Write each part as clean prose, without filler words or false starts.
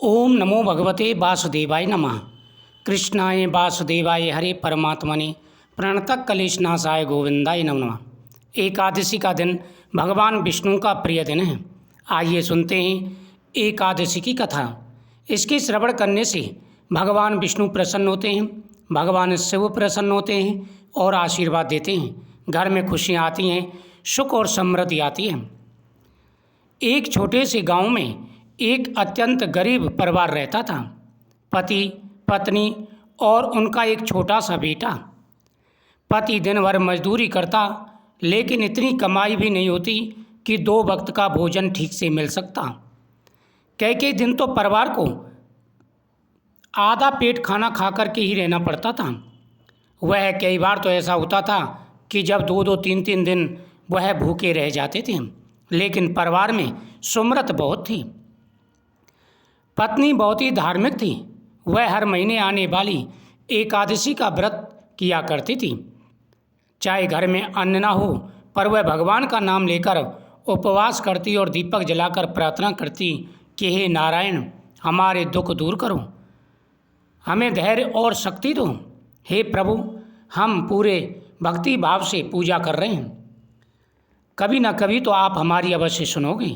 ओम नमो भगवते वासुदेवाय नमः। कृष्णाय वासुदेवाय हरे परमात्मने प्रणतः क्लेशनाशाय गोविंदाय नमः नमः। एकादशी का दिन भगवान विष्णु का प्रिय दिन है। आइए सुनते हैं एकादशी की कथा। इसके श्रवण करने से भगवान विष्णु प्रसन्न होते हैं, भगवान शिव प्रसन्न होते हैं और आशीर्वाद देते हैं। घर में खुशियाँ आती हैं, सुख और समृद्धि आती है। एक छोटे से गांव में एक अत्यंत गरीब परिवार रहता था। पति, पत्नी और उनका एक छोटा सा बेटा। पति दिन भर मजदूरी करता, लेकिन इतनी कमाई भी नहीं होती कि 2 वक्त का भोजन ठीक से मिल सकता। कई दिन तो परिवार को आधा पेट खाना खा कर के ही रहना पड़ता था। वह कई बार तो ऐसा होता था कि जब 2-2, 3-3 दिन वह भूखे रह जाते थे। लेकिन परिवार में सुमरत बहुत थी। पत्नी बहुत ही धार्मिक थी। वह हर महीने आने वाली एकादशी का व्रत किया करती थी। चाहे घर में अन्न ना हो, पर वह भगवान का नाम लेकर उपवास करती और दीपक जलाकर प्रार्थना करती कि हे नारायण, हमारे दुख दूर करो, हमें धैर्य और शक्ति दो। हे प्रभु, हम पूरे भक्ति भाव से पूजा कर रहे हैं, कभी ना कभी तो आप हमारी अवश्य सुनोगे।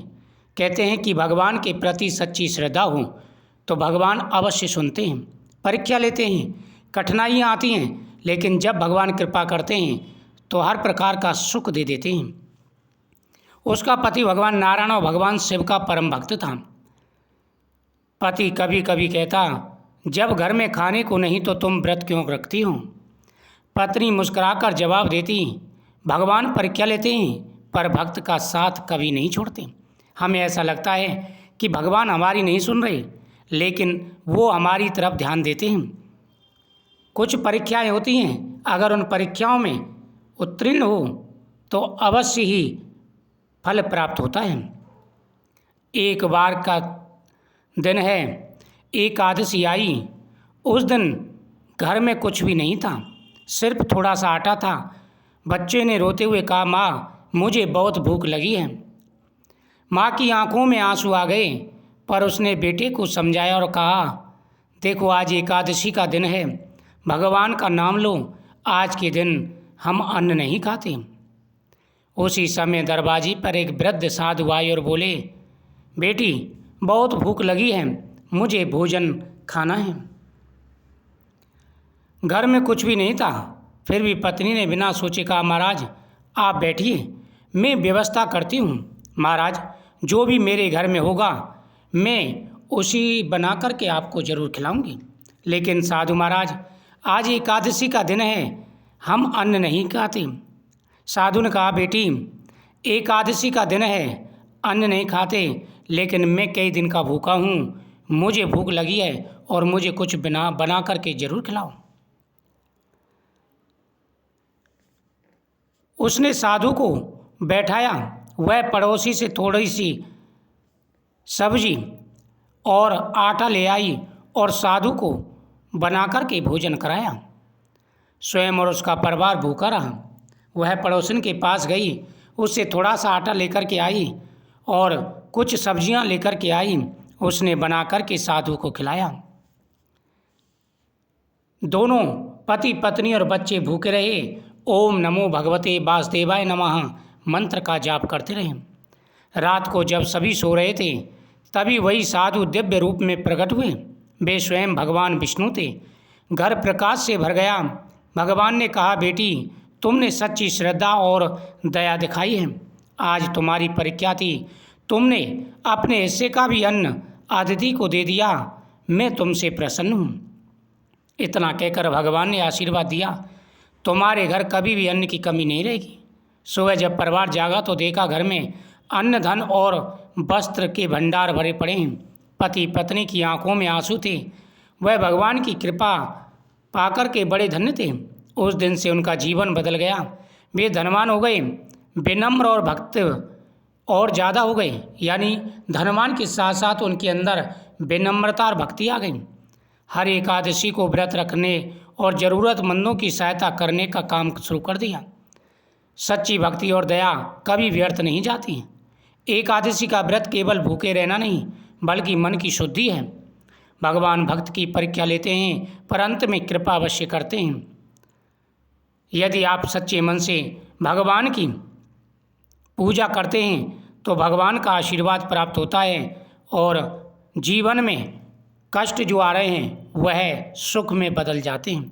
कहते हैं कि भगवान के प्रति सच्ची श्रद्धा हो तो भगवान अवश्य सुनते हैं। परीक्षा लेते हैं, कठिनाइयाँ आती हैं, लेकिन जब भगवान कृपा करते हैं तो हर प्रकार का सुख दे देते हैं। उसका पति भगवान नारायण और भगवान शिव का परम भक्त था। पति कभी कभी कहता, जब घर में खाने को नहीं तो तुम व्रत क्यों रखती हो। पत्नी मुस्कुराकर जवाब देती, भगवान परीक्षा लेते हैं, पर भक्त का साथ कभी नहीं छोड़ते। हमें ऐसा लगता है कि भगवान हमारी नहीं सुन रहे, लेकिन वो हमारी तरफ ध्यान देते हैं। कुछ परीक्षाएं होती हैं, अगर उन परीक्षाओं में उत्तीर्ण हो तो अवश्य ही फल प्राप्त होता है। एक बार का दिन है, एकादशी आई। उस दिन घर में कुछ भी नहीं था, सिर्फ थोड़ा सा आटा था। बच्चे ने रोते हुए कहा, माँ, मुझे बहुत भूख लगी है। माँ की आंखों में आंसू आ गए, पर उसने बेटे को समझाया और कहा, देखो, आज एकादशी का दिन है, भगवान का नाम लो। आज के दिन हम अन्न नहीं खाते। उसी समय दरवाजे पर एक वृद्ध साधु आए और बोले, बेटी, बहुत भूख लगी है, मुझे भोजन खाना है। घर में कुछ भी नहीं था, फिर भी पत्नी ने बिना सोचे कहा, महाराज आप बैठिए, मैं व्यवस्था करती हूँ। महाराज, जो भी मेरे घर में होगा मैं उसी बना कर के आपको ज़रूर खिलाऊंगी। लेकिन साधु महाराज, आज एकादशी का दिन है, हम अन्न नहीं खाते। साधु ने कहा, बेटी, एकादशी का दिन है, अन्न नहीं खाते, लेकिन मैं कई दिन का भूखा हूँ, मुझे भूख लगी है और मुझे कुछ बना करके ज़रूर खिलाओ। उसने साधु को बैठाया। वह पड़ोसी से थोड़ी सी सब्जी और आटा ले आई और साधु को बनाकर के भोजन कराया। स्वयं और उसका परिवार भूखा रहा। वह पड़ोसन के पास गई, उससे थोड़ा सा आटा लेकर के आई और कुछ सब्जियां लेकर के आई। उसने बनाकर के साधु को खिलाया। दोनों पति पत्नी और बच्चे भूखे रहे। ओम नमो भगवते वासुदेवाय नमः मंत्र का जाप करते रहे। रात को जब सभी सो रहे थे, तभी वही साधु दिव्य रूप में प्रकट हुए। वे स्वयं भगवान विष्णु थे। घर प्रकाश से भर गया। भगवान ने कहा, बेटी, तुमने सच्ची श्रद्धा और दया दिखाई है। आज तुम्हारी परीक्षा थी, तुमने अपने हिस्से का भी अन्न अतिथि को दे दिया। मैं तुमसे प्रसन्न हूँ। इतना कहकर भगवान ने आशीर्वाद दिया, तुम्हारे घर कभी भी अन्न की कमी नहीं रहेगी। सुबह जब परिवार जागा तो देखा घर में अन्न, धन और वस्त्र के भंडार भरे पड़े हैं। पति पत्नी की आंखों में आंसू थे। वह भगवान की कृपा पाकर के बड़े धन्य थे। उस दिन से उनका जीवन बदल गया। वे धनवान हो गए, विनम्र और भक्त और ज़्यादा हो गए। यानी धनवान के साथ साथ उनके अंदर विनम्रता और भक्ति आ गई। हर एकादशी को व्रत रखने और ज़रूरतमंदों की सहायता करने का काम शुरू कर दिया। सच्ची भक्ति और दया कभी व्यर्थ नहीं जाती। एकादशी का व्रत केवल भूखे रहना नहीं, बल्कि मन की शुद्धि है। भगवान भक्त की परीक्षा लेते हैं पर अंत में कृपा अवश्य करते हैं। यदि आप सच्चे मन से भगवान की पूजा करते हैं तो भगवान का आशीर्वाद प्राप्त होता है और जीवन में कष्ट जो आ रहे हैं वह सुख में बदल जाते हैं।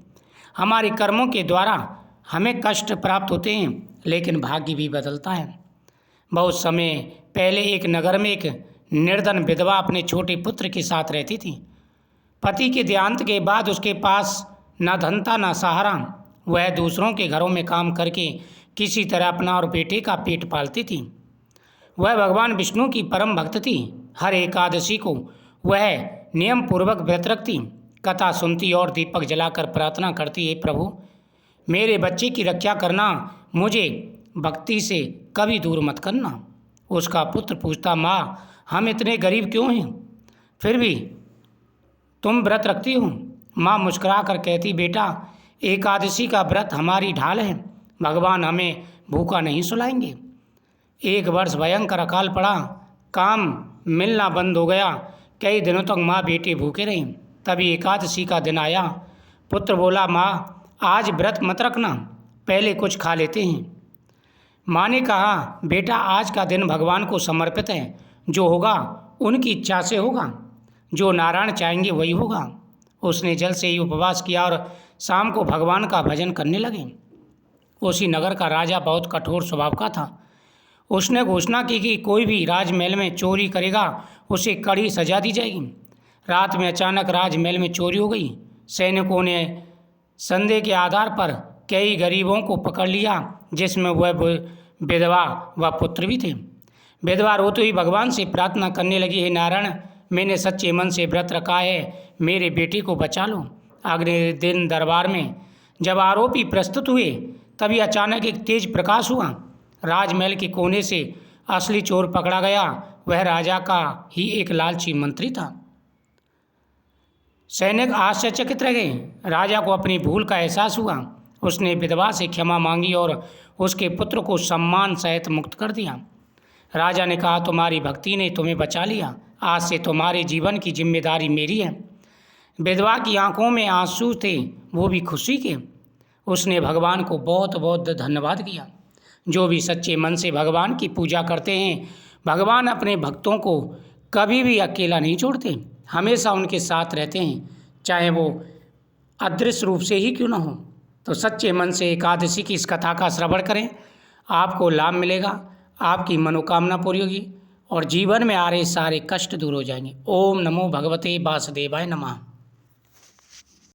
हमारे कर्मों के द्वारा हमें कष्ट प्राप्त होते हैं लेकिन भाग्य भी बदलता है। बहुत समय पहले एक नगर में एक निर्धन विधवा अपने छोटे पुत्र के साथ रहती थी। पति के देहांत के बाद उसके पास न धन था न सहारा। वह दूसरों के घरों में काम करके किसी तरह अपना और बेटे का पेट पालती थी। वह भगवान विष्णु की परम भक्त थी। हर एकादशी को वह नियम पूर्वक व्रत रखती, कथा सुनती और दीपक जलाकर प्रार्थना करती, हे प्रभु मेरे बच्चे की रक्षा करना, मुझे भक्ति से कभी दूर मत करना। उसका पुत्र पूछता, माँ हम इतने गरीब क्यों हैं फिर भी तुम व्रत रखती हो? माँ मुस्कुरा कर कहती, बेटा एकादशी का व्रत हमारी ढाल है, भगवान हमें भूखा नहीं सुलाएंगे। एक वर्ष भयंकर अकाल पड़ा, काम मिलना बंद हो गया। कई दिनों तक माँ बेटे भूखे रहीं। तभी एकादशी का दिन आया। पुत्र बोला, माँ आज व्रत मत रखना, पहले कुछ खा लेते हैं। माँ ने कहा, बेटा आज का दिन भगवान को समर्पित है, जो होगा उनकी इच्छा से होगा, जो नारायण चाहेंगे वही होगा। उसने जल से ही उपवास किया और शाम को भगवान का भजन करने लगे। उसी नगर का राजा बहुत कठोर स्वभाव का था। उसने घोषणा की कि कोई भी राजमहल में चोरी करेगा उसे कड़ी सजा दी जाएगी। रात में अचानक राजमहल में चोरी हो गई। सैनिकों ने संदेह के आधार पर कई गरीबों को पकड़ लिया, जिसमें वह विधवा व पुत्र भी थे। विधवा रोते हुई भगवान से प्रार्थना करने लगी, हे नारायण मैंने सच्चे मन से व्रत रखा है, मेरे बेटे को बचा लो। अगले दिन दरबार में जब आरोपी प्रस्तुत हुए तभी अचानक एक तेज प्रकाश हुआ। राजमहल के कोने से असली चोर पकड़ा गया। वह राजा का ही एक लालची मंत्री था। सैनिक आश्चर्यचकित रह गए। राजा को अपनी भूल का एहसास हुआ। उसने विधवा से क्षमा मांगी और उसके पुत्र को सम्मान सहित मुक्त कर दिया। राजा ने कहा, तुम्हारी भक्ति ने तुम्हें बचा लिया, आज से तुम्हारे जीवन की जिम्मेदारी मेरी है। विधवा की आंखों में आंसू थे, वो भी खुशी के। उसने भगवान को बहुत बहुत धन्यवाद किया। जो भी सच्चे मन से भगवान की पूजा करते हैं, भगवान अपने भक्तों को कभी भी अकेला नहीं छोड़ते, हमेशा उनके साथ रहते हैं, चाहे वो अदृश्य रूप से ही क्यों ना हो। तो सच्चे मन से एकादशी की इस कथा का श्रवण करें, आपको लाभ मिलेगा, आपकी मनोकामना पूरी होगी और जीवन में आ रहे सारे कष्ट दूर हो जाएंगे। ओम नमो भगवते वासुदेवाय नमः।